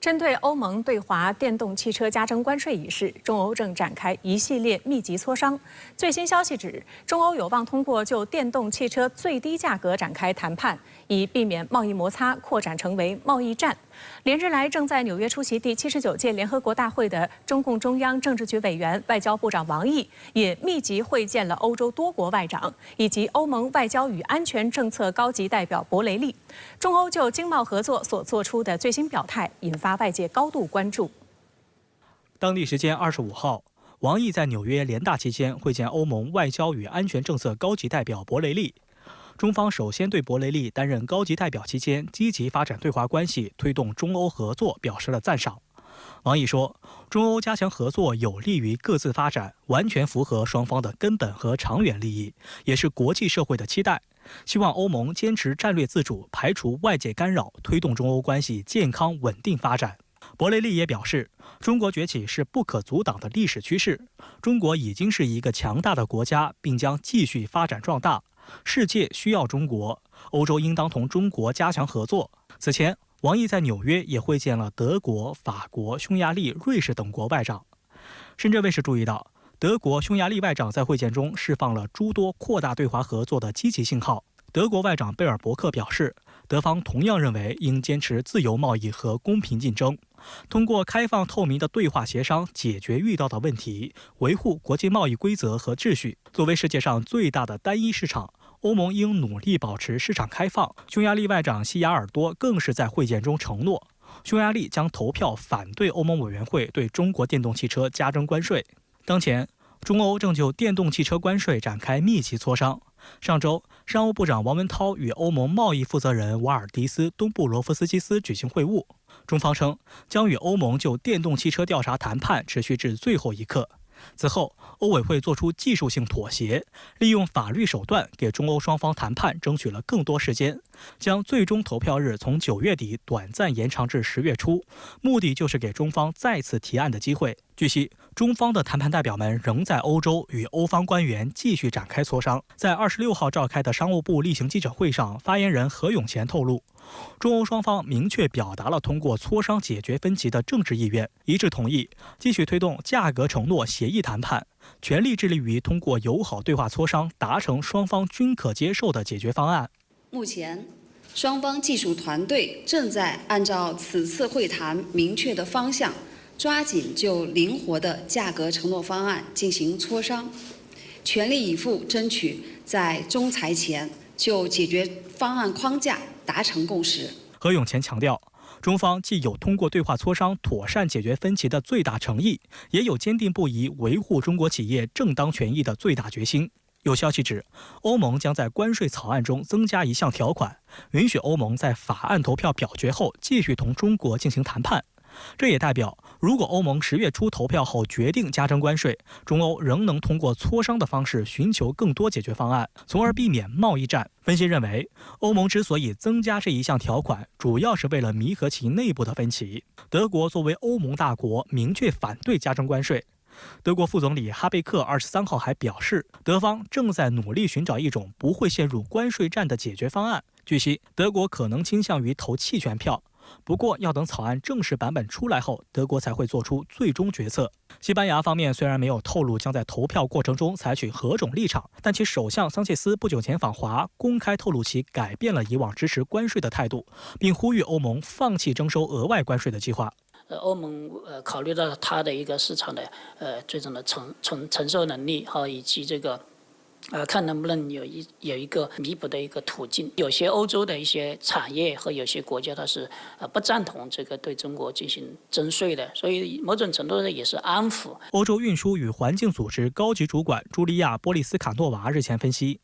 针对欧盟对华电动汽车加征关税一事，中欧正展开一系列密集磋商。最新消息指，中欧有望通过就电动汽车最低价格展开谈判，以避免贸易摩擦扩展成为贸易战。连日来，正在纽约出席第79届联合国大会的中共中央政治局委员、外交部长王毅，也密集会见了欧洲多国外长以及欧盟外交与安全政策高级代表博雷利。中欧就经贸合作所做出的最新表态，引发外界高度关注。当地时间25号，王毅在纽约联大期间会见欧盟外交与安全政策高级代表博雷利。中方首先对博雷利担任高级代表期间积极发展对华关系、推动中欧合作表示了赞赏。王毅说，中欧加强合作有利于各自发展，完全符合双方的根本和长远利益，也是国际社会的期待。希望欧盟坚持战略自主，排除外界干扰，推动中欧关系健康稳定发展。博雷利也表示，中国崛起是不可阻挡的历史趋势，中国已经是一个强大的国家，并将继续发展壮大。世界需要中国，欧洲应当同中国加强合作。此前，王毅在纽约也会见了德国、法国、匈牙利、瑞士等国外长。深圳卫视注意到，德国、匈牙利外长在会见中释放了诸多扩大对华合作的积极信号。德国外长贝尔伯克表示，德方同样认为应坚持自由贸易和公平竞争，通过开放透明的对话协商解决遇到的问题，维护国际贸易规则和秩序。作为世界上最大的单一市场，欧盟应努力保持市场开放。匈牙利外长西雅尔多更是在会见中承诺，匈牙利将投票反对欧盟委员会对中国电动汽车加征关税。当前，中欧正就电动汽车关税展开密集磋商。上周，商务部长王文涛与欧盟贸易负责人瓦尔迪斯·东布罗夫斯基斯举行会晤。中方称，将与欧盟就电动汽车调查谈判持续至最后一刻。此后，欧委会作出技术性妥协，利用法律手段给中欧双方谈判争取了更多时间，将最终投票日从9月底短暂延长至10月初，目的就是给中方再次提案的机会。据悉，中方的谈判代表们仍在欧洲与欧方官员继续展开磋商。在26号召开的商务部例行记者会上，发言人何永乾透露，中欧双方明确表达了通过磋商解决分歧的政治意愿，一致同意继续推动价格承诺协议谈判，全力致力于通过友好对话磋商达成双方均可接受的解决方案。目前，双方技术团队正在按照此次会谈明确的方向，抓紧就灵活的价格承诺方案进行磋商，全力以赴争取在中裁前就解决方案框架达成共识。何永乾强调，中方既有通过对话磋商妥善解决分歧的最大诚意，也有坚定不移维护中国企业正当权益的最大决心。有消息指，欧盟将在关税草案中增加一项条款，允许欧盟在法案投票表决后继续同中国进行谈判。这也代表，如果欧盟10月初投票后决定加征关税，中欧仍能通过磋商的方式寻求更多解决方案，从而避免贸易战。分析认为，欧盟之所以增加这一项条款，主要是为了弥合其内部的分歧。德国作为欧盟大国，明确反对加征关税。德国副总理哈贝克23号还表示，德方正在努力寻找一种不会陷入关税战的解决方案。据悉，德国可能倾向于投弃权票。不过，要等草案正式版本出来后，德国才会做出最终决策。西班牙方面虽然没有透露将在投票过程中采取何种立场，但其首相桑切斯不久前访华，公开透露其改变了以往支持关税的态度，并呼吁欧盟放弃征收额外关税的计划。欧盟考虑到它的一个市场的最终的承受能力以及这个看能不能有一个弥补的一个途径。有些欧洲的一些产业和有些国家它是不赞同这个对中国进行征税的，所以某种程度上也是安抚。欧洲运输与环境组织高级主管茱莉亚·波利斯卡诺娃日前分析，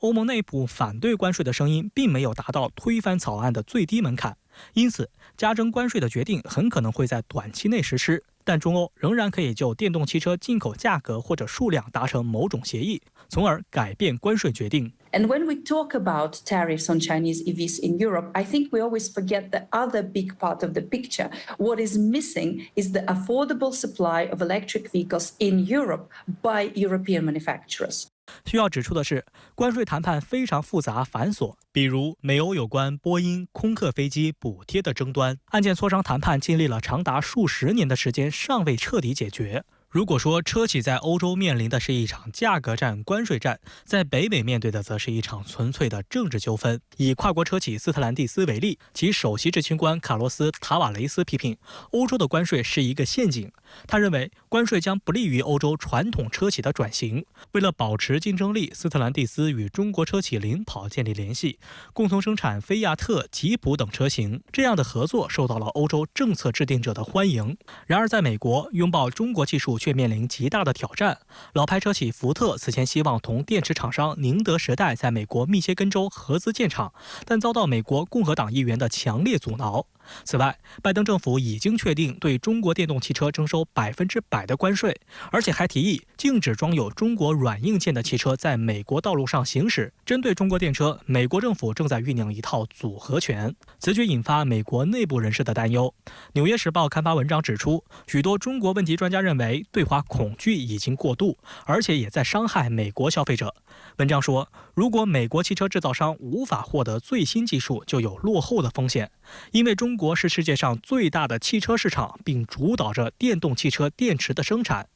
欧盟内部反对关税的声音并没有达到推翻草案的最低门槛，因此加征关税的决定很可能会在短期内实施。但中欧仍然可以就电动汽车进口价格或者数量达成某种协议，从而改变关税决定。And when we talk about tariffs on Chinese EVs in Europe, I think we always forget the other big part of the picture. What is missing is the affordable supply of electric vehicles in Europe by European manufacturers. 需要指出的是，关税谈判非常复杂繁琐，比如美欧有关波音空客飞机补贴的争端，案件磋商谈判经历了长达数十年的时间，尚未彻底解决。如果说车企在欧洲面临的是一场价格战、关税战，在北美面对的则是一场纯粹的政治纠纷。以跨国车企斯特兰蒂斯为例，其首席执行官卡洛斯·塔瓦雷斯批评欧洲的关税是一个陷阱。他认为关税将不利于欧洲传统车企的转型。为了保持竞争力，斯特兰蒂斯与中国车企领跑建立联系，共同生产菲亚特、吉普等车型。这样的合作受到了欧洲政策制定者的欢迎。然而，在美国，拥抱中国技术却面临极大的挑战。老牌车企福特此前希望同电池厂商宁德时代在美国密歇根州合资建厂，但遭到美国共和党议员的强烈阻挠。此外，拜登政府已经确定对中国电动汽车征收100%的关税，而且还提议禁止装有中国软硬件的汽车在美国道路上行驶。针对中国电车，美国政府正在酝酿一套组合拳，此举引发美国内部人士的担忧。《纽约时报》刊发文章指出，许多中国问题专家认为对华恐惧已经过度，而且也在伤害美国消费者。文章说，如果美国汽车制造商无法获得最新技术，就有落后的风险，因为中国是世界上最大的汽车市场，并主导着电动汽车电池的生产。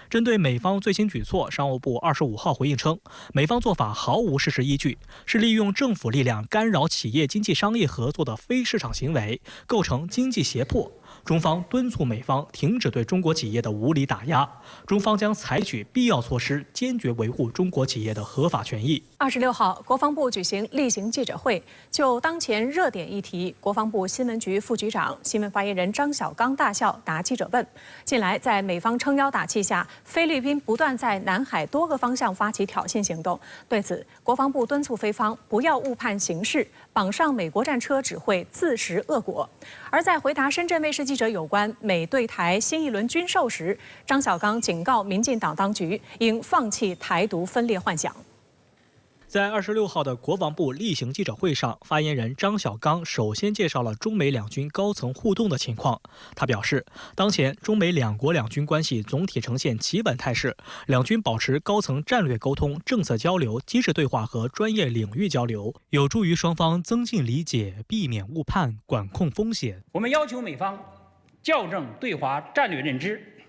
针对美方最新举措，商务部25号回应称，美方做法毫无事实依据，是利用政府力量干扰企业经济商业合作的非市场行为，构成经济胁迫。中方敦促美方停止对中国企业的无理打压，中方将采取必要措施，坚决维护中国企业的合法权益。26号，国防部举行例行记者会，就当前热点议题，国防部新闻局副局长、新闻发言人张小刚大校答记者问。近来，在美方撑腰打气下，菲律宾不断在南海多个方向发起挑衅行动。对此，国防部敦促菲方不要误判形势，绑上美国战车只会自食恶果。而在回答深圳卫视记者有关美对台新一轮军售时，张小刚警告民进党当局应放弃台独分裂幻想。在26号的国防部例行记者会上，发言人张小刚首先介绍了中美两军高层互动的情况。他表示，当前中美两国两军关系总体呈现企稳态势，两军保持高层战略沟通、政策交流、机制对话和专业领域交流，有助于双方增进理解，避免误判，管控风险。我们要求美方校正对华战略认知，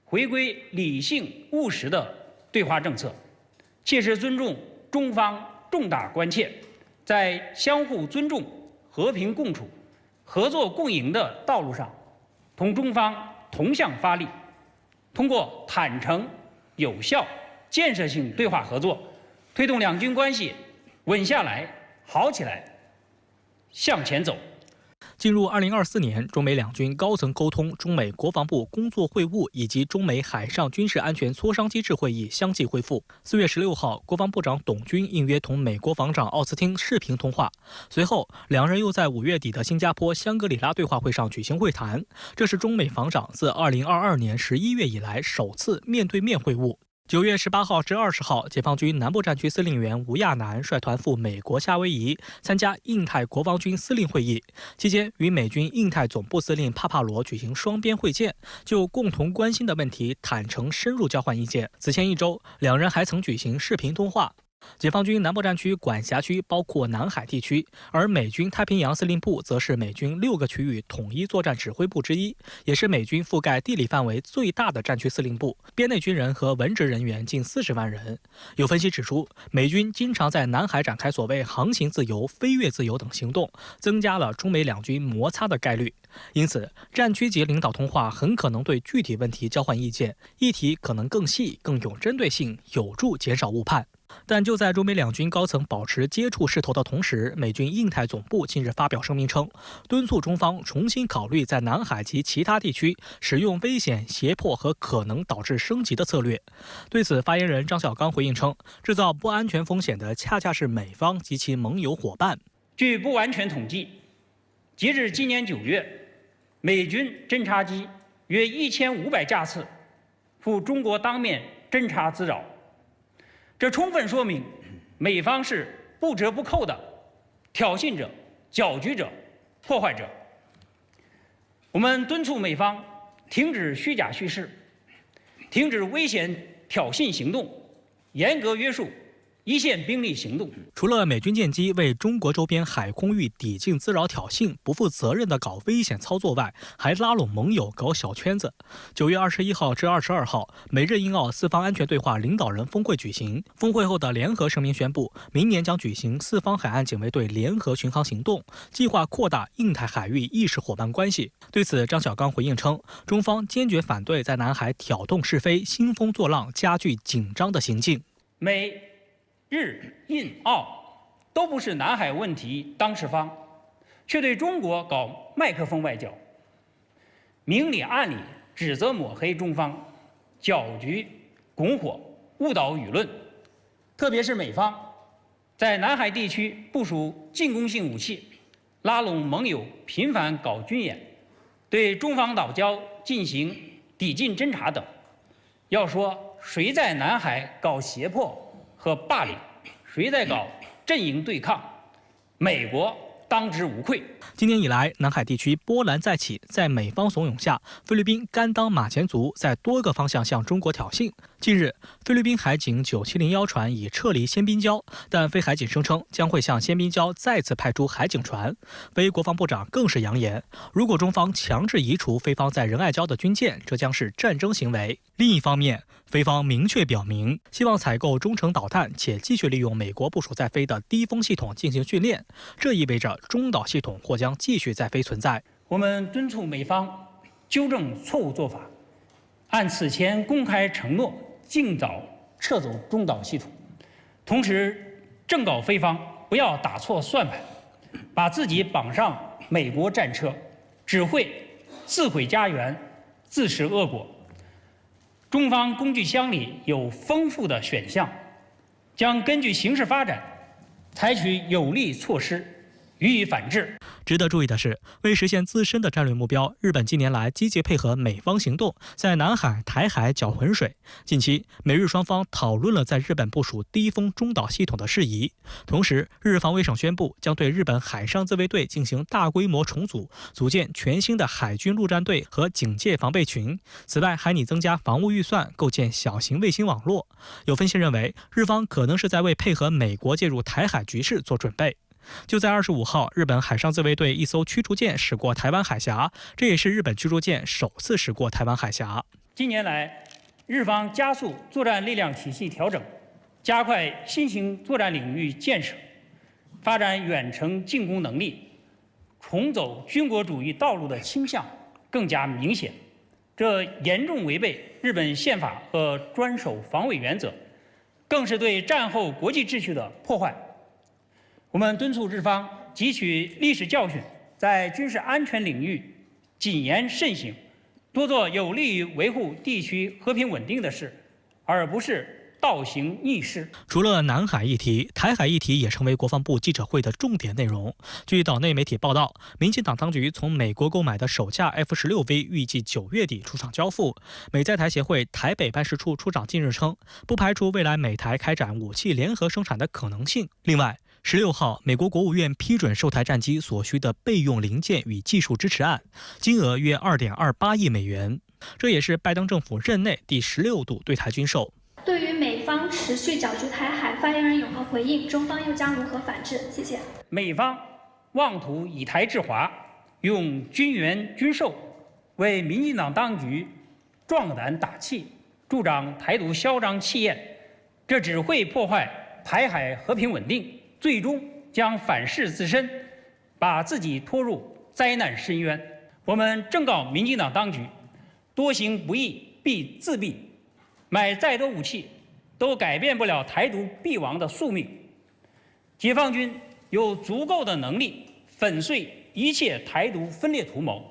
回归理性务实的对华政策，切实尊重中方重大关切，在相互尊重、和平共处、合作共赢的道路上，同中方同向发力，通过坦诚、有效、建设性对话合作，推动两军关系稳下来、好起来、向前走。进入2024年，中美两军高层沟通、中美国防部工作会晤以及中美海上军事安全磋商机制会议相继恢复。4月16号，国防部长董军应约同美国防长奥斯汀视频通话，随后两人又在5月底的新加坡香格里拉对话会上举行会谈，这是中美防长自2022年11月以来首次面对面会晤。9月18号至20号，解放军南部战区司令员吴亚楠率团赴美国夏威夷参加印太国防军司令会议，期间与美军印太总部司令帕帕罗举行双边会见，就共同关心的问题坦诚深入交换意见。此前1周，两人还曾举行视频通话。解放军南部战区管辖区包括南海地区，而美军太平洋司令部则是美军6个区域统一作战指挥部之一，也是美军覆盖地理范围最大的战区司令部，编内军人和文职人员近40万人。有分析指出，美军经常在南海展开所谓航行自由、飞越自由等行动，增加了中美两军摩擦的概率。因此，战区级领导通话很可能对具体问题交换意见，议题可能更细、更有针对性，有助减少误判。但就在中美两军高层保持接触势头的同时，美军印太总部近日发表声明称，敦促中方重新考虑在南海及其他地区使用危险、胁迫和可能导致升级的策略。对此，发言人张小刚回应称，制造不安全风险的恰恰是美方及其盟友伙伴。据不完全统计，截至今年9月，美军侦察机约1500架次赴中国当面侦察滋扰。这充分说明，美方是不折不扣的挑衅者、搅局者、破坏者。我们敦促美方停止虚假叙事，停止危险挑衅行动，严格约束一线兵力行动。除了美军舰机为中国周边海空域抵近滋扰挑衅、不负责任的搞危险操作外，还拉拢盟友搞小圈子。9月21号至22号，美日英澳四方安全对话领导人峰会举行。峰会后的联合声明宣布，明年将举行四方海岸警卫队联合巡航行动，计划扩大印太海域意识伙伴关系。对此，张小刚回应称，中方坚决反对在南海挑动是非、兴风作浪、加剧紧张的行径。美日印澳都不是南海问题当事方，却对中国搞麦克风外交，明里暗里指责抹黑中方，搅局拱火，误导舆论。特别是美方在南海地区部署进攻性武器，拉拢盟友频繁搞军演，对中方岛礁进行抵近侦察等。要说谁在南海搞胁迫和霸凌，谁在搞阵营对抗，美国当之无愧。今年以来，南海地区波澜再起，在美方怂恿下，菲律宾甘当马前卒，在多个方向向中国挑衅。近日，菲律宾海警9701船已撤离仙宾礁，但菲海警声称将会向仙宾礁再次派出海警船。菲国防部长更是扬言，如果中方强制移除菲方在仁爱礁的军舰，这将是战争行为。另一方面，菲方明确表明，希望采购中程导弹，且继续利用美国部署在菲的低风系统进行训练。这意味着中岛系统或将继续在菲存在。我们敦促美方纠正错误做法，按此前公开承诺，尽早撤走中岛系统。同时，正告菲方不要打错算盘，把自己绑上美国战车，只会自毁家园，自食恶果。中方工具箱里有丰富的选项，将根据形势发展，采取有力措施予以反制。值得注意的是，为实现自身的战略目标，日本近年来积极配合美方行动，在南海、台海搅浑水。近期，美日双方讨论了在日本部署低风中岛系统的事宜。同时，日防卫省宣布将对日本海上自卫队进行大规模重组，组建全新的海军陆战队和警戒防备群。此外，还拟增加防务预算，构建小型卫星网络。有分析认为，日方可能是在为配合美国介入台海局势做准备。就在25号，日本海上自卫队一艘驱逐舰驶过台湾海峡，这也是日本驱逐舰首次驶过台湾海峡。近年来，日方加速作战力量体系调整，加快新型作战领域建设，发展远程进攻能力，重走军国主义道路的倾向更加明显。这严重违背日本宪法和专守防卫原则，更是对战后国际秩序的破坏。我们敦促日方汲取历史教训，在军事安全领域谨言慎行，多做有利于维护地区和平稳定的事，而不是倒行逆施。除了南海议题，台海议题也成为国防部记者会的重点内容。据岛内媒体报道，民进党当局从美国购买的首架 F-16V 预计9月底出厂交付。美在台协会台北办事处处长近日称，不排除未来美台开展武器联合生产的可能性。另外，16号，美国国务院批准售台战机所需的备用零件与技术支持案，金额约2.28亿美元。这也是拜登政府任内第16度对台军售。对于美方持续搅局台海，发言人有何回应？中方又将如何反制？谢谢。美方妄图以台制华，用军援军售为民进党当局壮胆打气，助长台独嚣张气焰，这只会破坏台海和平稳定，最终将反噬自身，把自己拖入灾难深渊。我们正告民进党当局，多行不义必自毙，买再多武器都改变不了台独必亡的宿命。解放军有足够的能力粉碎一切台独分裂图谋，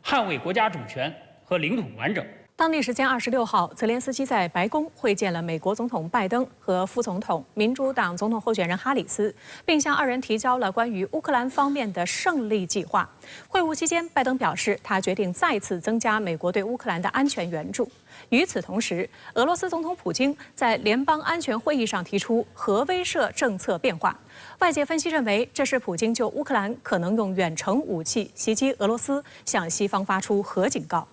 捍卫国家主权和领土完整。当地时间26号，泽连斯基在白宫会见了美国总统拜登和副总统民主党总统候选人哈里斯，并向二人提交了关于乌克兰方面的胜利计划。会晤期间，拜登表示，他决定再次增加美国对乌克兰的安全援助。与此同时，俄罗斯总统普京在联邦安全会议上提出核威慑政策变化。外界分析认为，这是普京就乌克兰可能用远程武器袭击俄罗斯，向西方发出核警告。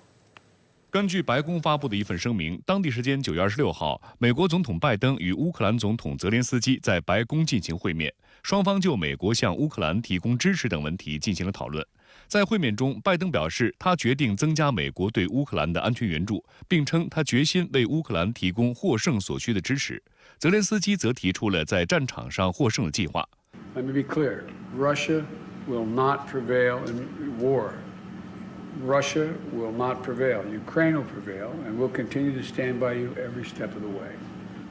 根据白宫发布的一份声明，当地时间9月26号，美国总统拜登与乌克兰总统泽连斯基在白宫进行会面，双方就美国向乌克兰提供支持等问题进行了讨论。在会面中，拜登表示他决定增加美国对乌克兰的安全援助，并称他决心为乌克兰提供获胜所需的支持。泽连斯基则提出了在战场上获胜的计划。Let me be clear: Russia will not prevail in war. Russia will not prevail. Ukraine will prevail, and we'll continue to stand by you every step of the way.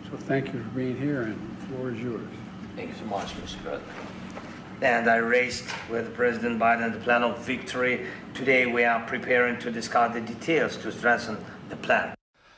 So thank you for being here, and the floor is yours. Thank you so much, Mr. President. And I raised with President Biden the plan of victory. Today we are preparing to discuss the details to strengthen the plan.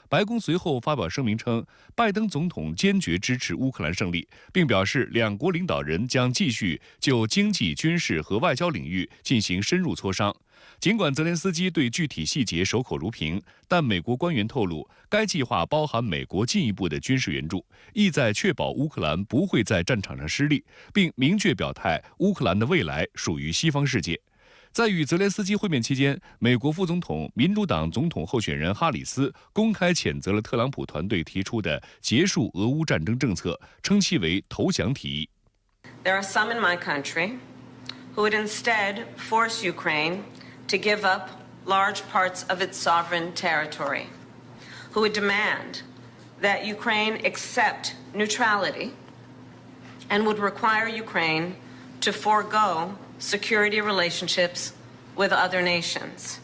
白宫随后发表声明称，拜登总统坚决支持乌克兰胜利，并表示两国领导人将继续就经济、军事和外交领域进行深入磋商。尽管泽连斯基对具体细节守口如瓶，但美国官员透露，该计划包含美国进一步的军事援助，意在确保乌克兰不会在战场上失利，并明确表态乌克兰的未来属于西方世界。在与泽连斯基会面期间，美国副总统、民主党总统候选人哈里斯公开谴责了特朗普团队提出的结束俄乌战争政策，称其为投降提议。There are some in my country who would instead force Ukraine to give up large parts of its sovereign territory, who would demand that Ukraine accept neutrality and would require Ukraine to forego security relationships with other nations.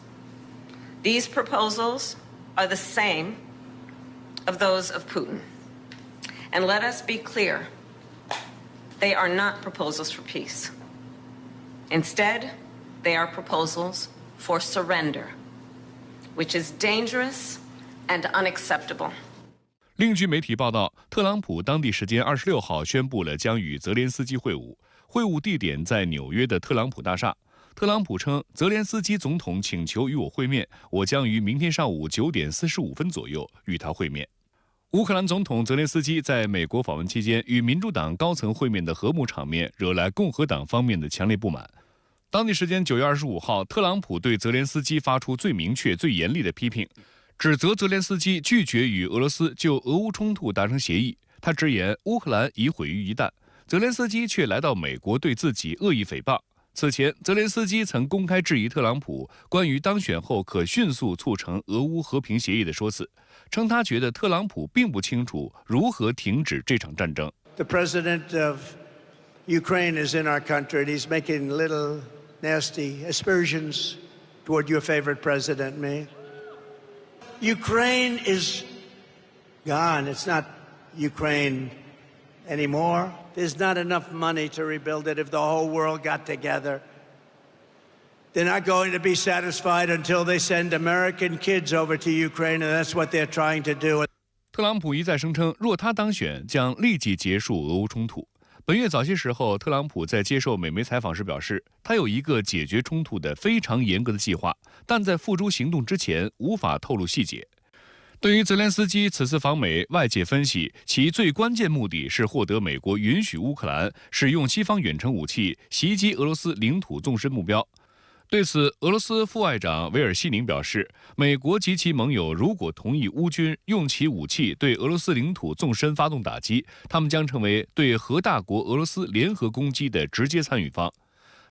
These proposals are the same of those of Putin. And let us be clear, they are not proposals for peace. Instead, they are proposals for surrender, which is dangerous and unacceptable. 另据媒体报道，特朗普当地时间26号宣布了将与泽连斯基会晤，会晤地点在纽约的特朗普大厦。特朗普称，泽连斯基总统请求与我会面，我将于明天上午9点45分左右与他会面。乌克兰总统泽连斯基在美国访问期间与民主党高层会面的和睦场面，惹来共和党方面的强烈不满。当地时间9月25号，特朗普对泽连斯基发出最明确、最严厉的批评，指责泽连斯基拒绝与俄罗斯就俄乌冲突达成协议。他直言，乌克兰已毁于一旦，泽连斯基却来到美国对自己恶意诽谤。此前，泽连斯基曾公开质疑特朗普关于当选后可迅速促成俄乌和平协议的说辞，称他觉得特朗普并不清楚如何停止这场战争。The president of Ukraine is in our country, and he's making little nasty aspersions toward your favorite president, me. Ukraine is gone. It's not Ukraine anymore. There's not enough money to rebuild it if the whole world got together. They're not going to be satisfied until they send American kids over to Ukraine, and that's what they're trying to do. 特朗普一再声称，若他当选，将立即结束俄乌冲突。本月早些时候，特朗普在接受美媒采访时表示，他有一个解决冲突的非常严格的计划，但在付诸行动之前无法透露细节。对于泽连斯基此次访美，外界分析其最关键目的是获得美国允许乌克兰使用西方远程武器袭击俄罗斯领土纵深目标。对此，俄罗斯副外长维尔西宁表示，美国及其盟友如果同意乌军用其武器对俄罗斯领土纵深发动打击，他们将成为对核大国俄罗斯联合攻击的直接参与方。